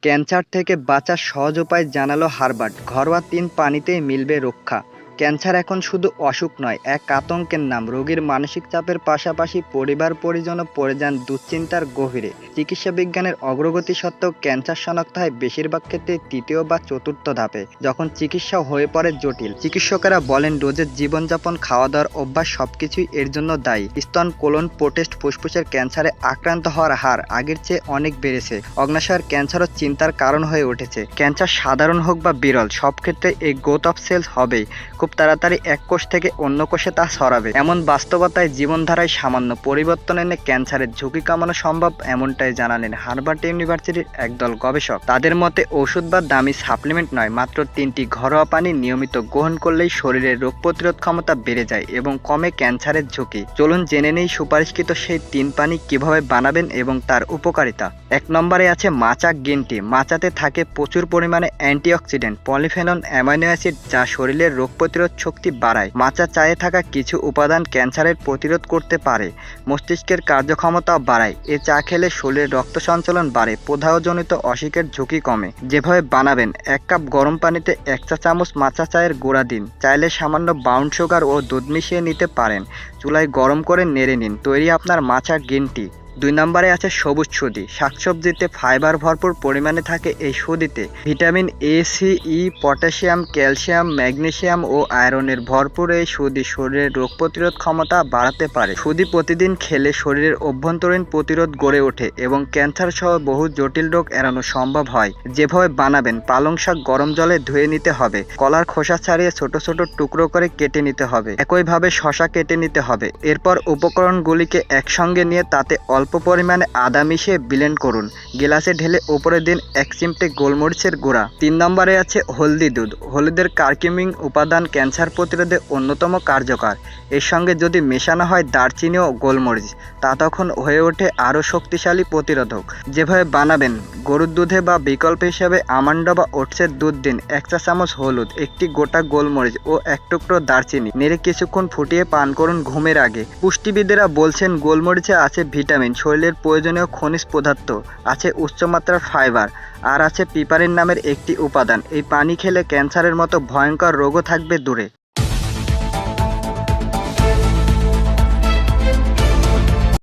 Cancer থেকে বাঁচার সহজ উপায় জানালো হার্ভার্ড। ঘরোয়া ৩ পানিতেই মিলবে রক্ষা। ক্যান্সার এখন শুধু অসুখ নয়, এক আতঙ্কের নাম। রোগীর মানসিক চাপের পাশাপাশি পরিবার-পরিজনও পড়ে যান দুশ্চিন্তার গভীরে। চিকিৎসা বিজ্ঞানের অগ্রগতি সত্ত্বেও ক্যান্সার শনাক্ত হয় বেশিরভাগ ক্ষেত্রে তৃতীয় বা চতুর্থ ধাপে, যখন চিকিৎসা হয়ে পড়ে জটিল। চিকিৎসকেরা বলেন রোজের জীবনযাপন, খাওয়া-দাওয়ার অভ্যাস সবকিছুই এর জন্য দায়ী। স্তন, কোলন, প্রোস্টেট, ফুসফুসের ক্যান্সারে আক্রান্ত হওয়ার হার আগের চেয়ে অনেক বেড়েছে। অগ্ন্যাশয়ের ক্যান্সারও চিন্তার কারণ হয়ে উঠেছে। ক্যান্সার সাধারণ হোক বা বিরল, সব ক্ষেত্রে এই গ্রোথ অফ সেলস হবেই। খুব তাড়াতাড়ি এক কোষ থেকে অন্য কোষে তা ছড়াবে। এমন বাস্তবতায় জীবনধারায় সামান্য পরিবর্তন এনে ক্যান্সারের ঝুঁকি কমানো সম্ভব, এমনটাই জানালেন হার্ভার্ড ইউনিভার্সিটির একদল গবেষক। তাদের মতে ওষুধ বা দামি সাপ্লিমেন্ট নয়, মাত্র 3টি ঘরোয়া পানি নিয়মিত গ্রহণ করলেই শরীরের রোগ প্রতিরোধ ক্ষমতা বেড়ে যায় এবং কমে ক্যান্সারের ঝুঁকি। চলুন জেনে নেই সুপারিশকৃত সেই 3 পানি কিভাবে বানাবেন এবং তার উপকারিতা। 1 নম্বরে আছে মাচা গ্রিন টি। মাচাতে থাকে প্রচুর পরিমাণে অ্যান্টিঅক্সিডেন্ট, পলিফেনল, অ্যামাইনো অ্যাসিড, যা শরীরের রোগ প্রতিরোধ শক্তি বাড়ায়। মাচা চায়ে থাকা কিছু উপাদান ক্যান্সারের প্রতিরোধ করতে পারে, মস্তিষ্কের কার্যক্ষমতাও বাড়ায়। এ চা খেলে শরীরে রক্ত সঞ্চালন বাড়ে, প্রদাহজনিত অসুখের ঝুঁকি কমে। যেভাবে বানাবেন: 1 কাপ গরম পানিতে 1 চা চামচ মাচা চায়ের গুঁড়া দিন। চাইলে সামান্য ব্রাউন সুগার ও দুধ মিশিয়ে নিতে পারেন। চুলায় গরম করে নেড়ে নিন। তৈরি আপনার মাচা গ্রিন টি। 2 নম্বরে আছে সবুজ সুজি। শাকসবজিতে ফাইবার ভরপুর পরিমাণে থাকে। এই সুজিতে vitamin A, C, E, potassium, calcium, magnesium ও আয়রনের ভরপুর। এই সুজি শরীরের রোগ প্রতিরোধ ক্ষমতা বাড়াতে পারে। সুজি প্রতিদিন খেলে শরীরের অভ্যন্তরীণ প্রতিরোধ গড়ে ওঠে এবং ক্যান্সার সহ বহু জটিল রোগ এড়ানো সম্ভব হয়। যেভাবে বানাবেন: পালং শাক গরম জলে ধুয়ে নিতে হবে। কলার খোসা ছাড়িয়ে ছোট ছোট টুকরো করে কেটে নিতে হবে। একইভাবে শসা কেটে নিতে হবে। এরপর উপকরণগুলিকে একসঙ্গে নিয়ে তাতে অল্প পরিমাণে আদা মিশিয়ে ব্লেন্ড করুন। গ্লাসে ঢেলে উপরে দিন 1 চিমটে গোলমরিচের গুঁড়া। 3 নম্বরে আছে হলদি দুধ। হলুদের কার্কিউমিন উপাদান ক্যান্সার প্রতিরোধে অন্যতম কার্যকর। এর সঙ্গে যদি মেশানো হয় দারচিনি ও গোলমরিচ, তা তখন হয়ে ওঠে আরও শক্তিশালী প্রতিরোধক। যেভাবে বানাবেন: গরুর দুধে বা বিকল্প হিসেবে আমন্ড বা ওটসের দুধ দিন। 1 চা চামচ হলুদ, 1টি গোটা গোলমরিচ ও 1 টুকরো দারচিনি। নেড়ে কিছুক্ষণ ফুটিয়ে পান করুন ঘুমের আগে। পুষ্টিবিদেরা বলছেন গোলমরিচে আছে ভিটামিন, শরীরের প্রয়োজনীয় খনিজ পদার্থ, আছে উচ্চমাত্রার ফাইবার, আর আছে পিপারিন নামের একটি উপাদান। এই পানি খেলে ক্যান্সারের মতো ভয়ঙ্কর রোগও থাকবে দূরে।